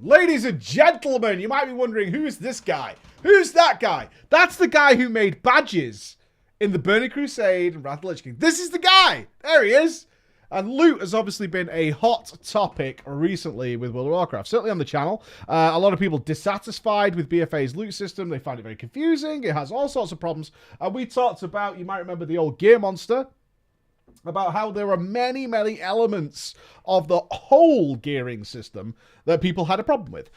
Ladies and gentlemen, you might be wondering, who's this guy? Who's that guy? That's the guy who made badges in the Burning Crusade and Wrath of the Lich King. This is the guy. There he is. And loot has obviously been a hot topic recently with World of Warcraft, certainly on the channel. A lot of people dissatisfied with BFA's loot system. They find it very confusing. It has all sorts of problems. And we talked about, you might remember the old gear monster, about how there are many, many elements of the whole gearing system that people had a problem with.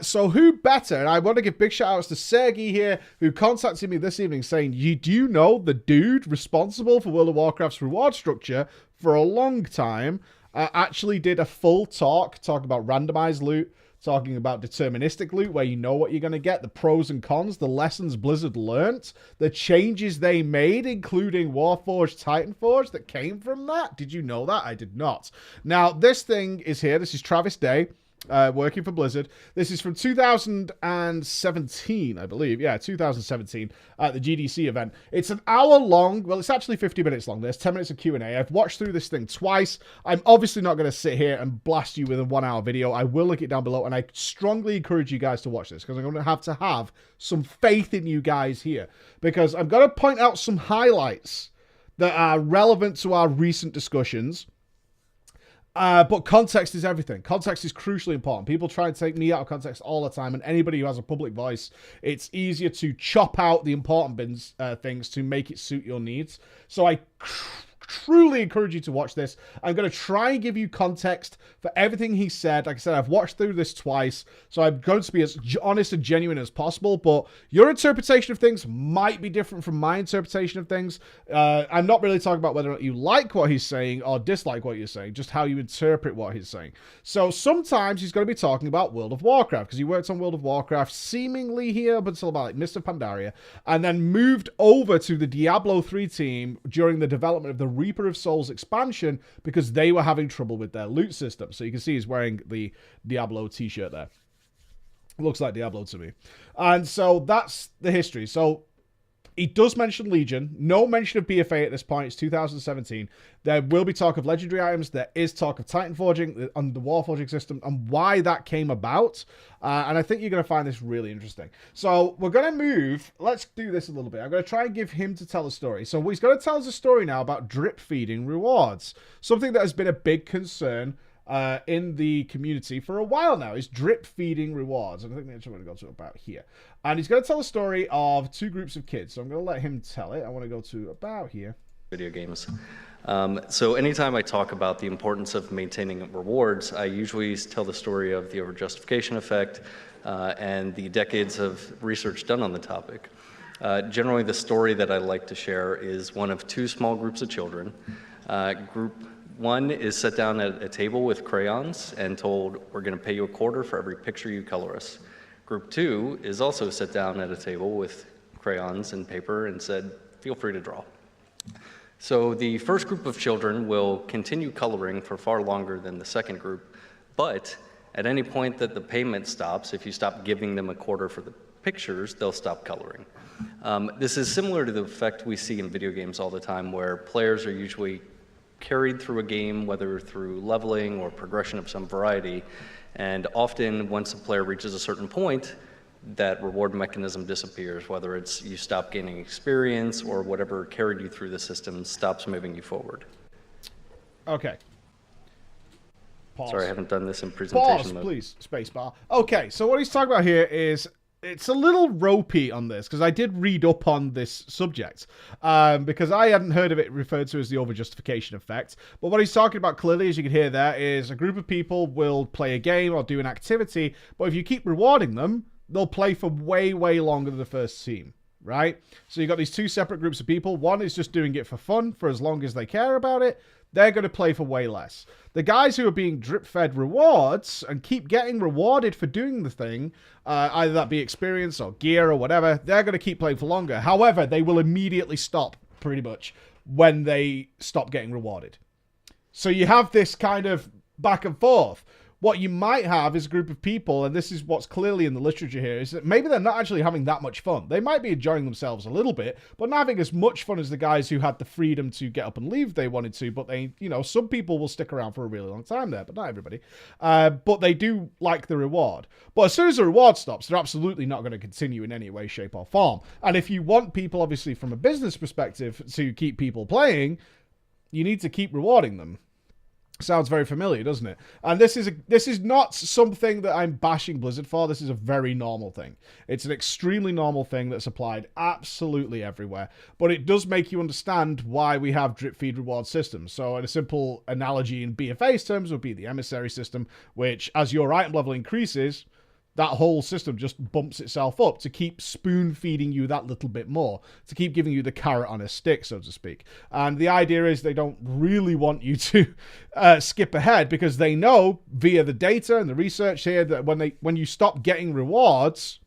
So who better? And I want to give big shout outs to Sergey here, who contacted me this evening saying, do you know the dude responsible for World of Warcraft's reward structure for a long time actually did a full talk about randomized loot, talking about deterministic loot, where you know what you're going to get, the pros and cons, the lessons Blizzard learnt, the changes they made, including Warforged, Titanforge, that came from that. Did you know that? I did not. Now, this thing is here. This is Travis Day, working for Blizzard. This is from 2017, I believe. Yeah, 2017 at the GDC event. It's an hour long. Well, it's actually 50 minutes long. There's 10 minutes of Q&A. I've watched through this thing twice. I'm obviously not going to sit here and blast you with a 1 hour video. I will link it down below, and I strongly encourage you guys to watch this because I'm going to have some faith in you guys here, because I'm going to point out some highlights that are relevant to our recent discussions. But context is everything. Context is crucially important. People try and take me out of context all the time, and anybody who has a public voice, it's easier to chop out the important things to make it suit your needs. So I truly encourage you to watch this. I'm going to try and give you context for everything he said. Like I said, I've watched through this twice, so I'm going to be as honest and genuine as possible, but your interpretation of things might be different from my interpretation of things. I'm not really talking about whether or not you like what he's saying or dislike what you're saying, just how you interpret what he's saying. So sometimes he's going to be talking about World of Warcraft, because he worked on World of Warcraft seemingly here up until about like Mist of Pandaria, and then moved over to the Diablo 3 team during the development of the Reaper of Souls expansion, because they were having trouble with their loot system. So you can see he's wearing the Diablo t-shirt there. Looks like Diablo to me. And so that's the history. So he does mention Legion. No mention of BFA at this point. It's 2017. There will be talk of legendary items. There is talk of Titan forging and the Warforging system and why that came about. And I think you're going to find this really interesting. So we're going to move. Let's do this a little bit. I'm going to try and give him to tell a story. So he's going to tell us a story now about drip feeding rewards. Something that has been a big concern in the community for a while now is drip feeding rewards. And I think that's what I'm going to go to about here. And he's going to tell a story of two groups of kids. So I'm going to let him tell it. I want to go to about here. Video games. So anytime I talk about the importance of maintaining rewards, I usually tell the story of the overjustification effect and the decades of research done on the topic. Generally, the story that I like to share is one of two small groups of children. Group one is set down at a table with crayons and told, we're going to pay you $0.25 for every picture you color us. Group two is also set down at a table with crayons and paper and said, feel free to draw. So the first group of children will continue coloring for far longer than the second group, but at any point that the payment stops, if you stop giving them $0.25 for the pictures, they'll stop coloring. This is similar to the effect we see in video games all the time, where players are usually carried through a game, whether through leveling or progression of some variety, and often once a player reaches a certain point, that reward mechanism disappears, whether it's you stop gaining experience or whatever carried you through the system stops moving you forward. Okay. Pause. Sorry, I haven't done this in presentation Pause, mode. please. Spacebar. Okay, so what he's talking about here is, it's a little ropey on this, because I did read up on this subject, because I hadn't heard of it referred to as the overjustification effect. But what he's talking about clearly, as you can hear there, is a group of people will play a game or do an activity, but if you keep rewarding them, they'll play for way, way longer than the first team, right? So you've got these two separate groups of people. One is just doing it for fun, for as long as they care about it. They're going to play for way less. The guys who are being drip-fed rewards and keep getting rewarded for doing the thing, either that be experience or gear or whatever, they're going to keep playing for longer. However, they will immediately stop, pretty much, when they stop getting rewarded. So you have this kind of back and forth, What you might have is a group of people, and this is what's clearly in the literature here, is that maybe they're not actually having that much fun. They might be enjoying themselves a little bit, but not having as much fun as the guys who had the freedom to get up and leave if they wanted to. But they, some people will stick around for a really long time there, but not everybody. But they do like the reward. But as soon as the reward stops, they're absolutely not going to continue in any way, shape, or form. And if you want people, obviously, from a business perspective, to keep people playing, you need to keep rewarding them. Sounds very familiar, doesn't it? And this is not something that I'm bashing Blizzard for. This is a very normal thing. It's an extremely normal thing that's applied absolutely everywhere. But it does make you understand why we have drip feed reward systems. So a simple analogy in BFA's terms would be the emissary system, which as your item level increases, that whole system just bumps itself up to keep spoon feeding you that little bit more, to keep giving you the carrot on a stick, so to speak. And the idea is they don't really want you to skip ahead, because they know via the data and the research here that when you stop getting rewards,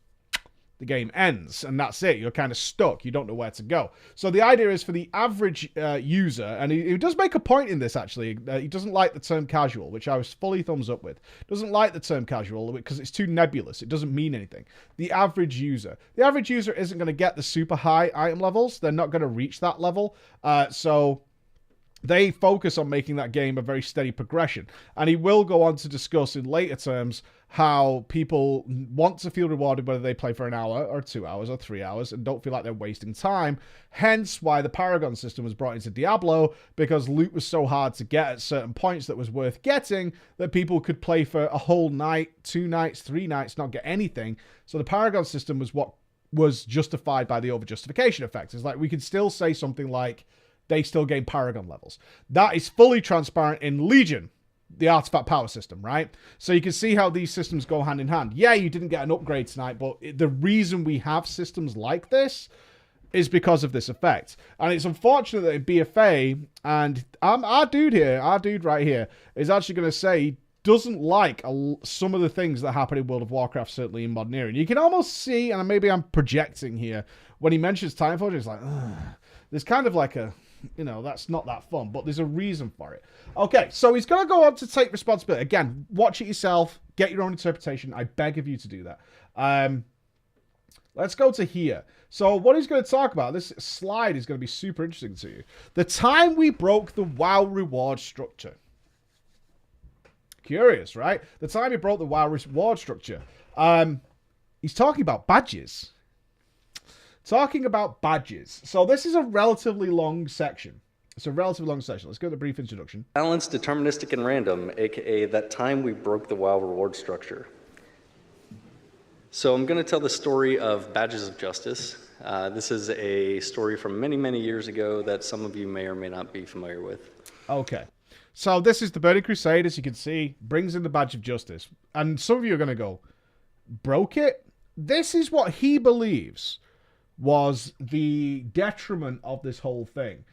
the game ends, and that's it. You're kind of stuck. You don't know where to go. So the idea is for the average user, and he does make a point in this, actually. He doesn't like the term casual, which I was fully thumbs up with. Doesn't like the term casual because it's too nebulous. It doesn't mean anything. The average user. The average user isn't going to get the super high item levels. They're not going to reach that level. So they focus on making that game a very steady progression. And he will go on to discuss in later terms how people want to feel rewarded whether they play for an hour or 2 hours or 3 hours and don't feel like they're wasting time. Hence why the Paragon system was brought into Diablo, because loot was so hard to get at certain points that was worth getting that people could play for a whole night, 2 nights, 3 nights, not get anything. So the Paragon system was what was justified by the over-justification effect. It's like we could still say something like they still gain Paragon levels. That is fully transparent in Legion, the artifact power system, right? So you can see how these systems go hand in hand. Yeah, you didn't get an upgrade tonight, but the reason we have systems like this is because of this effect. And it's unfortunate that in BFA, and our dude right here, is actually going to say he doesn't like some of the things that happen in World of Warcraft, certainly in Modern Era. And you can almost see, and maybe I'm projecting here, when he mentions Time Forge, it's like, ugh. There's kind of like a, that's not that fun, but there's a reason for it. Okay, so he's going to go on to take responsibility. Again, watch it yourself. Get your own interpretation. I beg of you to do that. Let's go to here. So what he's going to talk about, this slide is going to be super interesting to you. The time we broke the WoW reward structure. Curious, right? The time he broke the WoW reward structure. He's talking about badges. Talking about badges. So this is a relatively long section. It's a relatively long section. Let's go to the brief introduction. Balanced, deterministic, and random, aka that time we broke the WoW reward structure. So I'm going to tell the story of Badges of Justice. This is a story from many, many years ago that some of you may or may not be familiar with. Okay. So this is the Burning Crusade, as you can see, brings in the Badge of Justice. And some of you are going to go, broke it? This is what he believes was the detriment of this whole thing.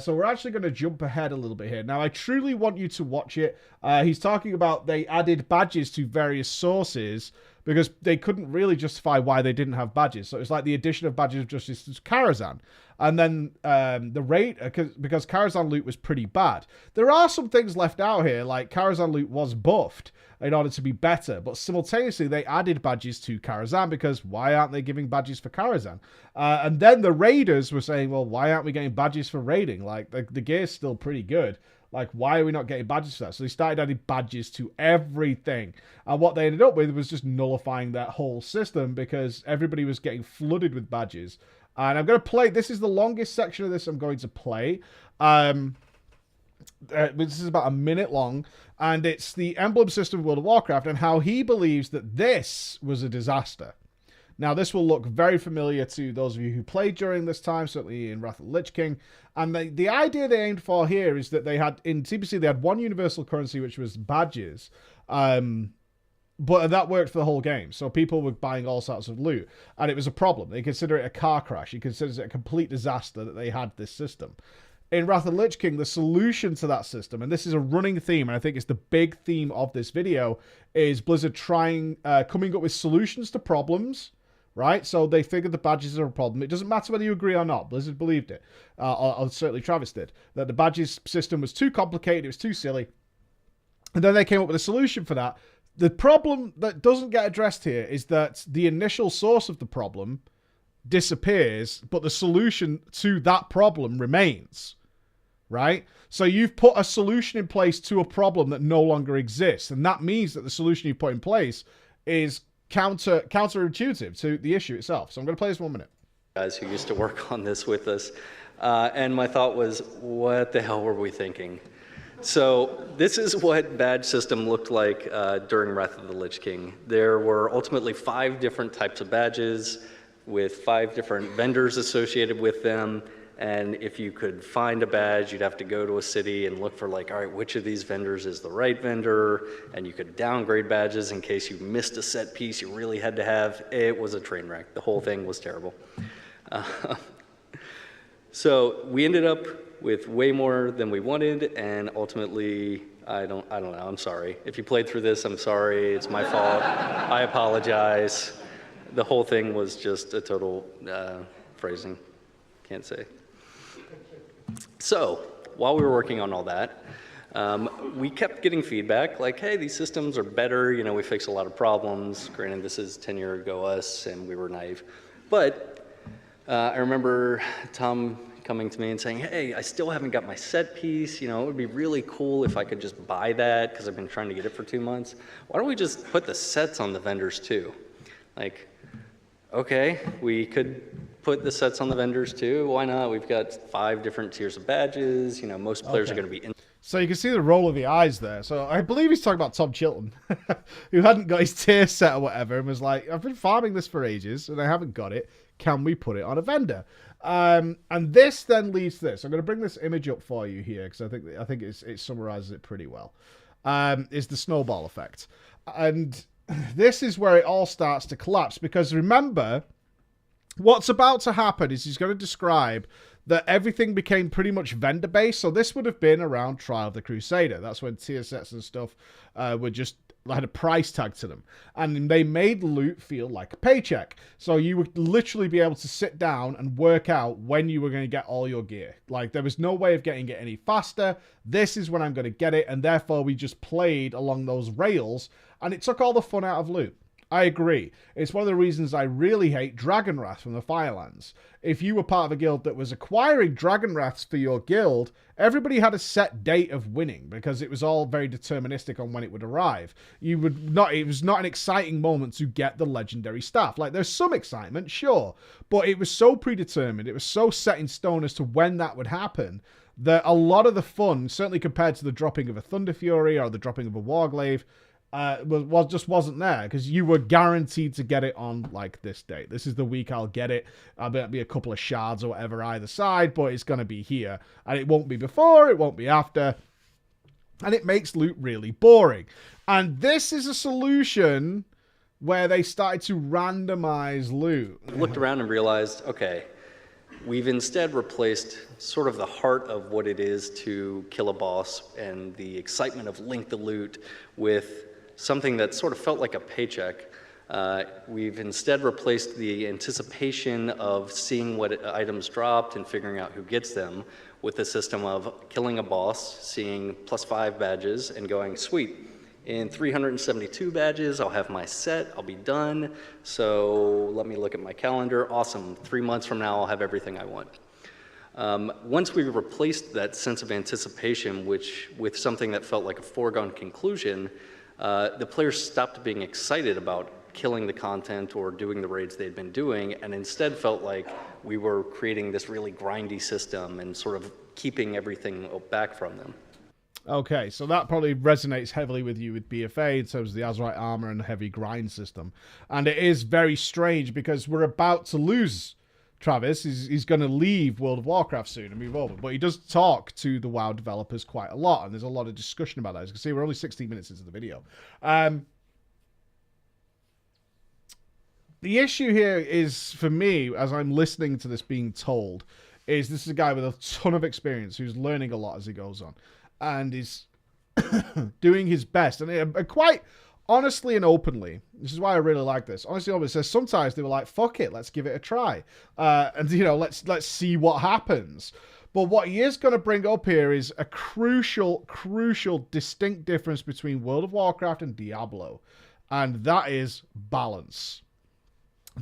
So we're actually going to jump ahead a little bit here. Now, I truly want you to watch it. He's talking about they added badges to various sources because they couldn't really justify why they didn't have badges. So it's like the addition of Badges of Justice to Karazhan. And then the rate, because Karazhan loot was pretty bad. There are some things left out here, like Karazhan loot was buffed in order to be better, but simultaneously they added badges to Karazhan because why aren't they giving badges for Karazhan? And then the raiders were saying, well, why aren't we getting badges for raiding? Like the gear's still pretty good. Like, why are we not getting badges for that? So they started adding badges to everything. And what they ended up with was just nullifying that whole system because everybody was getting flooded with badges. And I'm going to play, this is the longest section of this I'm going to play. This is about a minute long. And it's the Emblem System of World of Warcraft and how he believes that this was a disaster. Now, this will look very familiar to those of you who played during this time, certainly in Wrath of the Lich King. And the idea they aimed for here is that they had, in TBC, they had one universal currency, which was badges. But that worked for the whole game. So people were buying all sorts of loot. And it was a problem. They consider it a car crash. You consider it a complete disaster that they had this system. In Wrath of the Lich King, the solution to that system, and this is a running theme, and I think it's the big theme of this video, is Blizzard coming up with solutions to problems. Right? So they figured the badges are a problem. It doesn't matter whether you agree or not. Blizzard believed it. Or certainly Travis did. That the badges system was too complicated. It was too silly. And then they came up with a solution for that. The problem that doesn't get addressed here is that the initial source of the problem disappears, but the solution to that problem remains, right? So you've put a solution in place to a problem that no longer exists, and that means that the solution you put in place is counterintuitive to the issue itself. So I'm going to play this 1 minute. Guys who used to work on this with us, and my thought was, what the hell were we thinking? So this is what badge system looked like during Wrath of the Lich King. There were ultimately 5 different types of badges with 5 different vendors associated with them. And if you could find a badge, you'd have to go to a city and look for like, all right, which of these vendors is the right vendor? And you could downgrade badges in case you missed a set piece you really had to have. It was a train wreck. The whole thing was terrible. So we ended up with way more than we wanted, and ultimately, I don't know, I'm sorry. If you played through this, I'm sorry, it's my fault. I apologize. The whole thing was just a total phrasing, can't say. So, while we were working on all that, we kept getting feedback like, hey, these systems are better, you know, we fixed a lot of problems. Granted, this is 10 years ago us, and we were naive. But I remember Tom coming to me and saying, hey, I still haven't got my set piece, you know, it would be really cool if I could just buy that because I've been trying to get it for 2 months. Why don't we just put the sets on the vendors too? Like, okay, we could put the sets on the vendors too. Why not? We've got 5 different tiers of badges. You know, most players are going to be in. So you can see the roll of the eyes there. So I believe he's talking about Tom Chilton, who hadn't got his tier set or whatever, and was like, I've been farming this for ages and I haven't got it. Can we put it on a vendor? And this then leads to this. I'm going to bring this image up for you here because I think it summarizes it pretty well. Is the Snowball Effect. And this is where it all starts to collapse, because remember, what's about to happen is he's going to describe that everything became pretty much vendor-based. So this would have been around Trial of the Crusader. That's when tier sets and stuff were just had a price tag to them. And they made loot feel like a paycheck. So you would literally be able to sit down and work out when you were going to get all your gear. Like, there was no way of getting it any faster. This is when I'm going to get it. And therefore, we just played along those rails. And it took all the fun out of loot. I agree. It's one of the reasons I really hate Dragon Wrath from the Firelands. If you were part of a guild that was acquiring Dragon Wraths for your guild, everybody had a set date of winning because it was all very deterministic on when it would arrive. It was not an exciting moment to get the legendary staff. Like, there's some excitement, sure, but it was so predetermined, it was so set in stone as to when that would happen, that a lot of the fun, certainly compared to the dropping of a Thunder Fury or the dropping of a Warglaive, just wasn't there, because you were guaranteed to get it on like this date. This is the week I'll get it. I'll be a couple of shards or whatever either side, but it's going to be here, and it won't be before, it won't be after, and it makes loot really boring. And this is a solution where they started to randomize loot. I looked around and realized, okay, we've instead replaced sort of the heart of what it is to kill a boss and the excitement of link the loot with something that sort of felt like a paycheck. We've instead replaced the anticipation of seeing what items dropped and figuring out who gets them with the system of killing a boss, seeing +5 badges, and going, sweet, in 372 badges, I'll have my set, I'll be done. So let me look at my calendar. Awesome, 3 months from now, I'll have everything I want. Once we replaced that sense of anticipation, with something that felt like a foregone conclusion, the players stopped being excited about killing the content or doing the raids they'd been doing, and instead felt like we were creating this really grindy system and sort of keeping everything back from them. Okay, so that probably resonates heavily with you with BFA in terms of the Azerite armor and the heavy grind system. And it is very strange because we're about to lose Travis. He's going to leave World of Warcraft soon and move over. But he does talk to the WoW developers quite a lot, and there's a lot of discussion about that. As you can see, we're only 16 minutes into the video. The issue here is, for me, as I'm listening to this being told, is this is a guy with a ton of experience who's learning a lot as he goes on. And is doing his best. And quite honestly and openly, this is why I really like this. Honestly, it says sometimes they were like, fuck it, let's give it a try. And, you know, let's see what happens. But what he is going to bring up here is a crucial, distinct difference between World of Warcraft and Diablo. And that is balance.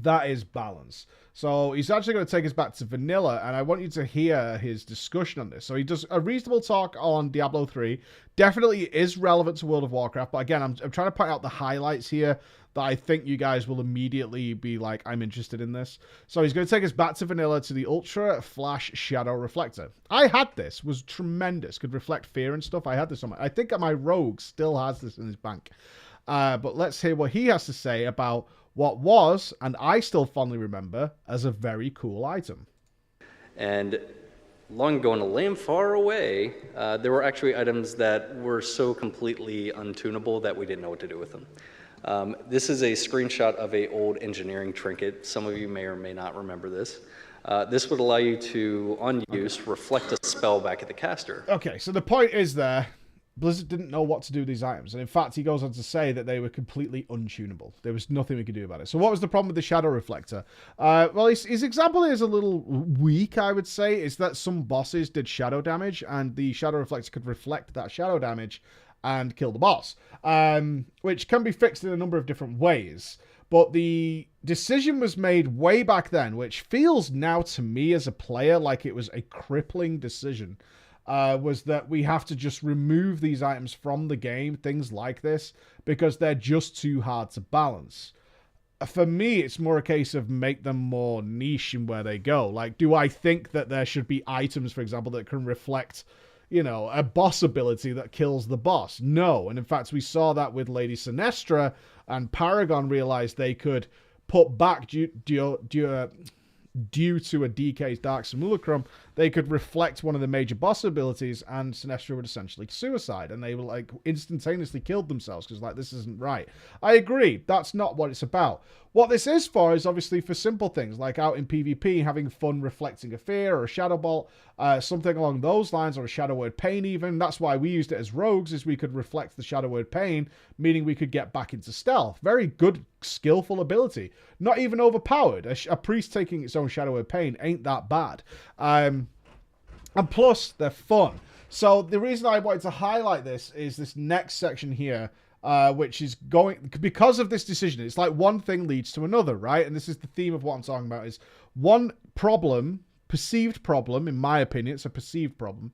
That is balance. So he's actually going to take us back to vanilla, and I want you to hear his discussion on this. So he does a reasonable talk on Diablo 3. Definitely is relevant to World of Warcraft, but again, I'm trying to point out the highlights here that I think you guys will immediately be like, I'm interested in this. So he's going to take us back to vanilla to the Ultra Flash Shadow Reflector. I had this, was tremendous, could reflect fear and stuff. I had this on I think my Rogue still has this in his bank. But let's hear what he has to say about what was, and I still fondly remember, as a very cool item. And long ago in a land far away, there were actually items that were so completely untunable that we didn't know what to do with them. This is a screenshot of an old engineering trinket. Some of you may or may not remember this. This would allow you to, on use, reflect a spell back at the caster. Okay, so the point is there, Blizzard didn't know what to do with these items. And in fact, he goes on to say that they were completely untunable. There was nothing we could do about it. So what was the problem with the Shadow Reflector? Well, his example is a little weak, I would say. Is that some bosses did shadow damage, and the Shadow Reflector could reflect that shadow damage and kill the boss, which can be fixed in a number of different ways. But the decision was made way back then, which feels now to me as a player like it was a crippling decision. Was that we have to just remove these items from the game, things like this, because they're just too hard to balance. For me, it's more a case of make them more niche in where they go. Like, do I think that there should be items, for example, that can reflect, you know, a boss ability that kills the boss? No. And in fact, we saw that with Lady Sinestra, and Paragon realized they could put back due to a DK's Dark Simulacrum, they could reflect one of the major boss abilities, and Sinestra would essentially suicide, and they were like instantaneously killed themselves because like this isn't right. I agree, that's not what it's about. What this is for is obviously for simple things like out in PvP, having fun reflecting a fear or a shadow bolt, something along those lines, or a shadow word pain even. That's why we used it as rogues, is we could reflect the shadow word pain, meaning we could get back into stealth. Very good, skillful ability. Not even overpowered. A priest taking its own shadow word pain ain't that bad. And plus, they're fun. So the reason I wanted to highlight this is this next section here, which is going, because of this decision, it's like one thing leads to another, right? And this is the theme of what I'm talking about, is one problem, perceived problem, in my opinion, it's a perceived problem,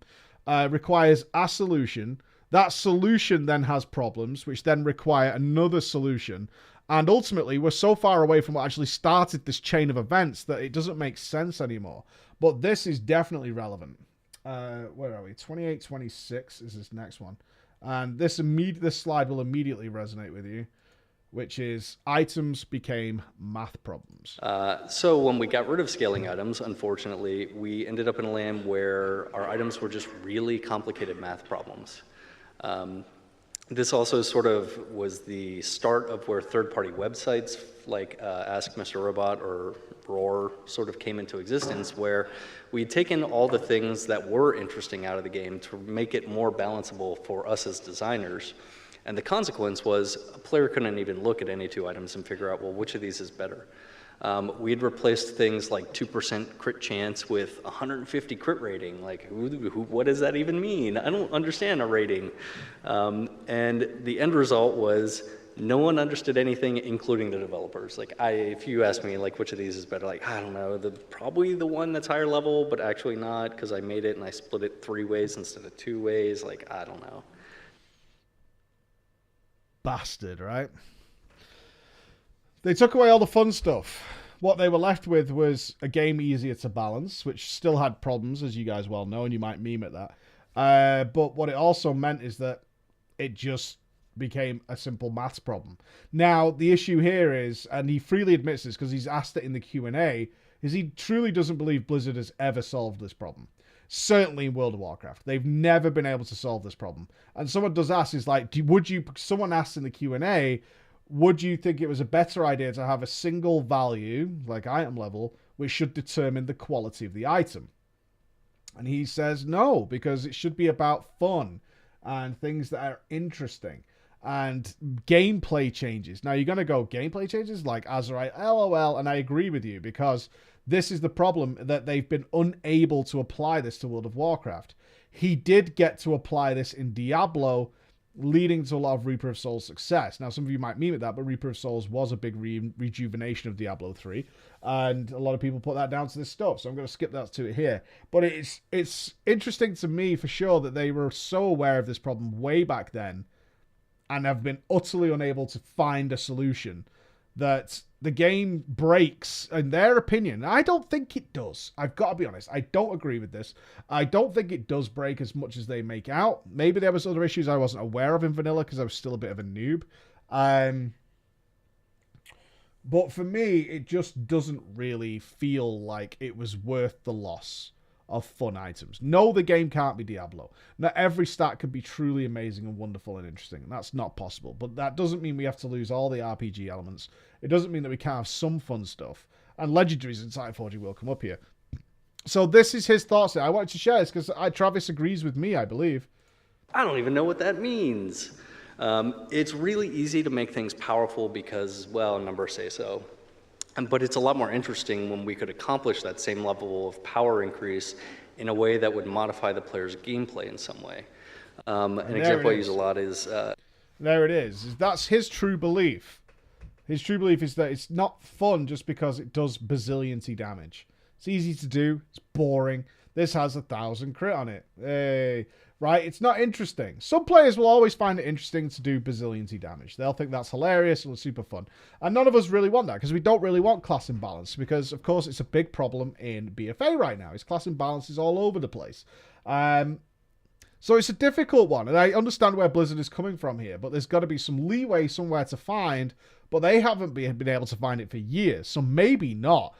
requires a solution. That solution then has problems, which then require another solution. And ultimately, we're so far away from what actually started this chain of events that it doesn't make sense anymore. But this is definitely relevant. Where are we? 28, 26 is this next one. And this slide will immediately resonate with you, which is items became math problems. So when we got rid of scaling items, unfortunately, we ended up in a land where our items were just really complicated math problems. This also sort of was the start of where third-party websites like Ask Mr. Robot or Roar sort of came into existence, where we'd taken all the things that were interesting out of the game to make it more balanceable for us as designers. And the consequence was a player couldn't even look at any two items and figure out, well, which of these is better. We'd replaced things like 2% crit chance with 150 crit rating. Like, what does that even mean? I don't understand a rating. And the end result was no one understood anything, including the developers. Like, if you ask me, like, which of these is better, like, I don't know, probably the one that's higher level, but actually not, because I made it and I split it 3 ways instead of 2 ways. Like, I don't know. Bastard, right? They took away all the fun stuff. What they were left with was a game easier to balance, which still had problems, as you guys well know, and you might meme at that. But what it also meant is that it just became a simple maths problem. Now, the issue here is, and he freely admits this because he's asked it in the Q&A, is he truly doesn't believe Blizzard has ever solved this problem. Certainly in World of Warcraft. They've never been able to solve this problem. And someone does ask, is like, someone asked in the Q&A, would you think it was a better idea to have a single value, like item level, which should determine the quality of the item? And he says no, because it should be about fun and things that are interesting. and gameplay changes. Now, you're going to go, gameplay changes? Like Azerite, LOL, and I agree with you, because this is the problem, that they've been unable to apply this to World of Warcraft. He did get to apply this in Diablo, leading to a lot of Reaper of Souls success. Now, some of you might meme at that, but Reaper of Souls was a big rejuvenation of Diablo 3, and a lot of people put that down to this stuff, so I'm going to skip that to it here. But it's interesting to me, for sure, that they were so aware of this problem way back then, and have been utterly unable to find a solution, that the game breaks, in their opinion. I don't think it does. I've got to be honest. I don't agree with this. I don't think it does break as much as they make out. Maybe there was other issues I wasn't aware of in vanilla, because I was still a bit of a noob. But for me, it just doesn't really feel like it was worth the loss of fun items. No, the game can't be Diablo. Not every stat can be truly amazing and wonderful and interesting, and that's not possible. But that doesn't mean we have to lose all the RPG elements. It doesn't mean that we can't have some fun stuff. And legendaries in Titanforging will come up here. So this is his thoughts. I wanted to share this because Travis agrees with me, I believe. I don't even know what that means. It's really easy to make things powerful because, well, numbers say so. But it's a lot more interesting when we could accomplish that same level of power increase in a way that would modify the player's gameplay in some way. An example I use a lot is... there it is. That's his true belief. His true belief is that it's not fun just because it does bazillion damage. It's easy to do. It's boring. This has 1,000 crit on it. Hey. Right? It's not interesting. Some players will always find it interesting to do bazillion damage. They'll think that's hilarious and super fun. And none of us really want that, because we don't really want class imbalance, because, of course, it's a big problem in BFA right now. It's class imbalance is all over the place. So it's a difficult one, and I understand where Blizzard is coming from here, but there's got to be some leeway somewhere to find, but they haven't been able to find it for years, so maybe not.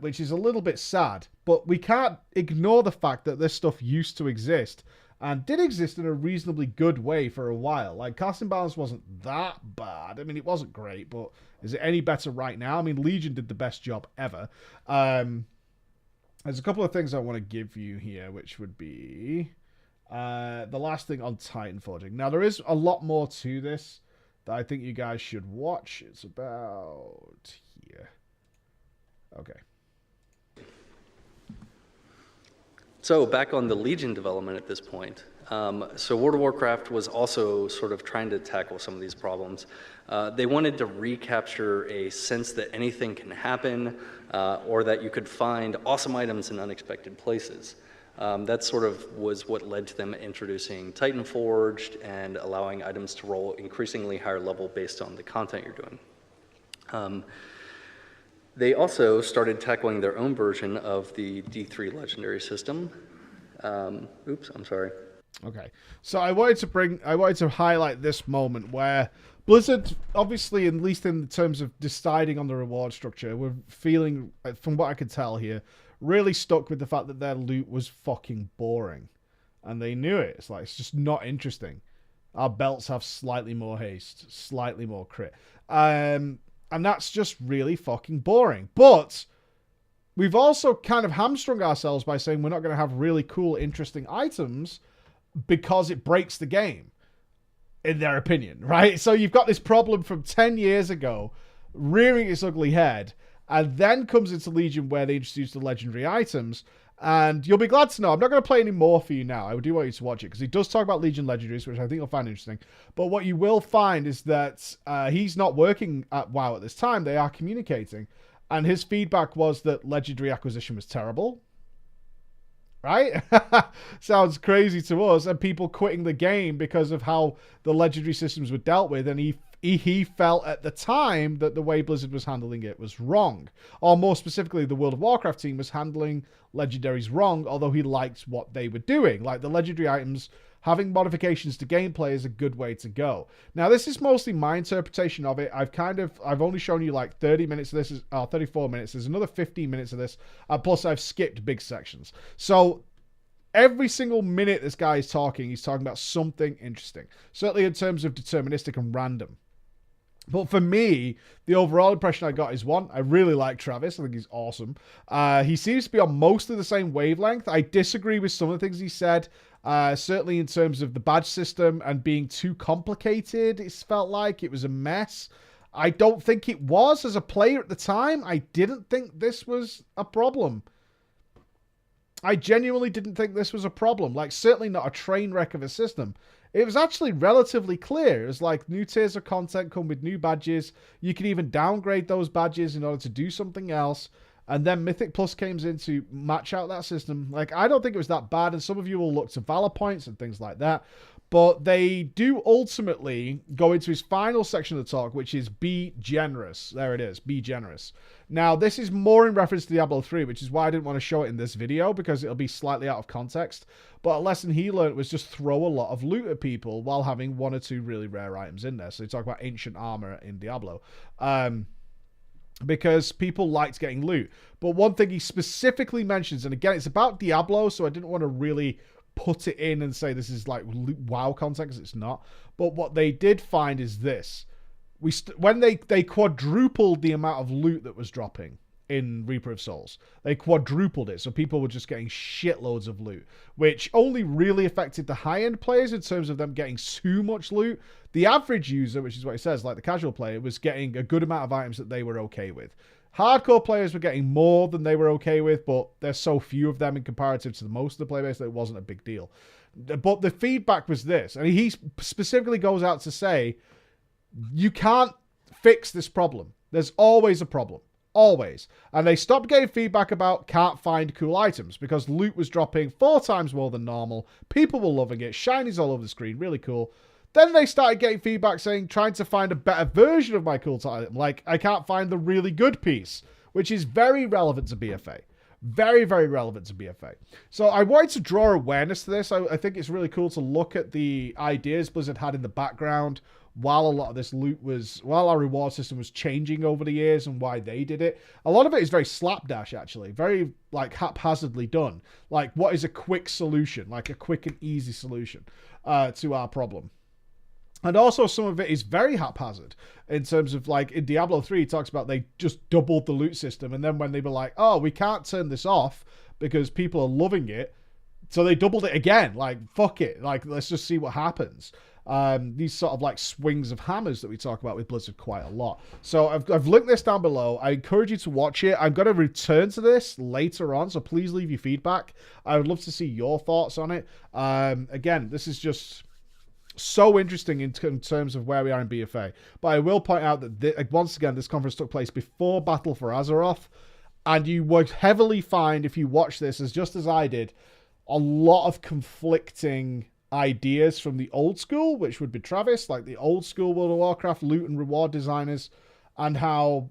Which is a little bit sad, but we can't ignore the fact that this stuff used to exist, and did exist in a reasonably good way for a while. Like, class imbalance wasn't that bad. I mean, it wasn't great, but is it any better right now? I mean, Legion did the best job ever. There's a couple of things I want to give you here, which would be the last thing on Titanforging. Now, there is a lot more to this that I think you guys should watch. It's about here. Okay. So back on the Legion development at this point. So World of Warcraft was also sort of trying to tackle some of these problems. They wanted to recapture a sense that anything can happen, or that you could find awesome items in unexpected places. That sort of was what led to them introducing Titanforged and allowing items to roll increasingly higher level based on the content you're doing. They also started tackling their own version of the D3 legendary system. Oops, I'm sorry. Okay, so I wanted to highlight this moment where Blizzard, obviously, at least in terms of deciding on the reward structure, were feeling, from what I could tell here, really stuck with the fact that their loot was fucking boring. And they knew it. It's like, it's just not interesting. Our belts have slightly more haste, slightly more crit. And that's just really fucking boring. But we've also kind of hamstrung ourselves by saying we're not going to have really cool, interesting items because it breaks the game, in their opinion, right? So you've got this problem from 10 years ago rearing its ugly head, and then comes into Legion where they introduce the legendary items. And you'll be glad to know, I'm not going to play any more for you now. I do want you to watch it, because he does talk about Legion legendaries, which I think you'll find interesting. But what you will find is that he's not working at WoW at this time. They are communicating. And his feedback was that legendary acquisition was terrible. Right? Sounds crazy to us. And people quitting the game because of how the legendary systems were dealt with. And he felt at the time that the way Blizzard was handling it was wrong. Or more specifically, the World of Warcraft team was handling legendaries wrong, although he liked what they were doing. Like, the legendary items, having modifications to gameplay is a good way to go. Now, this is mostly my interpretation of it. I've only shown you like 30 minutes of this, 34 minutes. There's another 15 minutes of this. Plus, I've skipped big sections. So every single minute this guy is talking, he's talking about something interesting. Certainly in terms of deterministic and random. But for me, the overall impression I got is, one, I really like Travis. I think he's awesome. He seems to be on mostly the same wavelength. I disagree with some of the things he said. Certainly in terms of the badge system and being too complicated, it felt like it was a mess. I don't think it was. As a player at the time, I didn't think this was a problem. I genuinely didn't think this was a problem. Like, certainly not a train wreck of a system. It was actually relatively clear. It was like new tiers of content come with new badges. You can even downgrade those badges in order to do something else. And then Mythic Plus came in to match out that system. Like, I don't think it was that bad. And some of you will look to Valor points and things like that. But they do ultimately go into his final section of the talk, which is be generous. There it is, be generous. Now, this is more in reference to Diablo 3, which is why I didn't want to show it in this video, because it'll be slightly out of context. But a lesson he learned was just throw a lot of loot at people while having 1 or 2 really rare items in there. So they talk about ancient armor in Diablo. Because people liked getting loot. But one thing he specifically mentions, and again, it's about Diablo, so I didn't want to really put it in and say this is like WoW content, because it's not. But what they did find is this. When they quadrupled the amount of loot that was dropping in Reaper of Souls. They quadrupled it, so people were just getting shitloads of loot, which only really affected the high-end players in terms of them getting too much loot. The average user, which is what it says, like the casual player, was getting a good amount of items that they were okay with. Hardcore players were getting more than they were okay with, but there's so few of them in comparative to the most of the player base that it wasn't a big deal. But the feedback was this, and he specifically goes out to say, you can't fix this problem. There's always a problem. Always. And they stopped getting feedback about can't find cool items because loot was dropping 4 times more than normal. People were loving it. Shinies all over the screen. Really cool. Then they started getting feedback saying trying to find a better version of my cool item. Like, I can't find the really good piece, which is very relevant to BFA. Very, very relevant to BFA. So I wanted to draw awareness to this. I think it's really cool to look at the ideas Blizzard had in the background while a lot of this loot was, while our reward system was changing over the years and why they did it. A lot of it is very slapdash, actually. Very, like, haphazardly done. Like, what is a quick solution? Like, a quick and easy solution to our problem. And also some of it is very haphazard in terms of, like, in Diablo 3, he talks about they just doubled the loot system. And then when they were like, oh, we can't turn this off because people are loving it. So they doubled it again. Like, fuck it. Like, let's just see what happens. These sort of like swings of hammers that we talk about with Blizzard quite a lot. So I've linked this down below. I encourage you to watch it. I'm going to return to this later on, so please leave your feedback. I would love to see your thoughts on it. Again, this is just so interesting in terms of where we are in BFA. But I will point out that once again, this conference took place before Battle for Azeroth, and you would heavily find, if you watch this, as just as I did, a lot of conflicting ideas from the old school, which would be Travis, like the old school World of Warcraft loot and reward designers, and how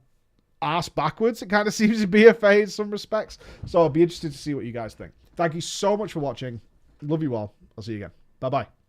ass backwards it kind of seems to be BFA in some respects. So I'll be interested to see what you guys think. Thank you so much for watching. Love you all. I'll see you again. Bye-bye.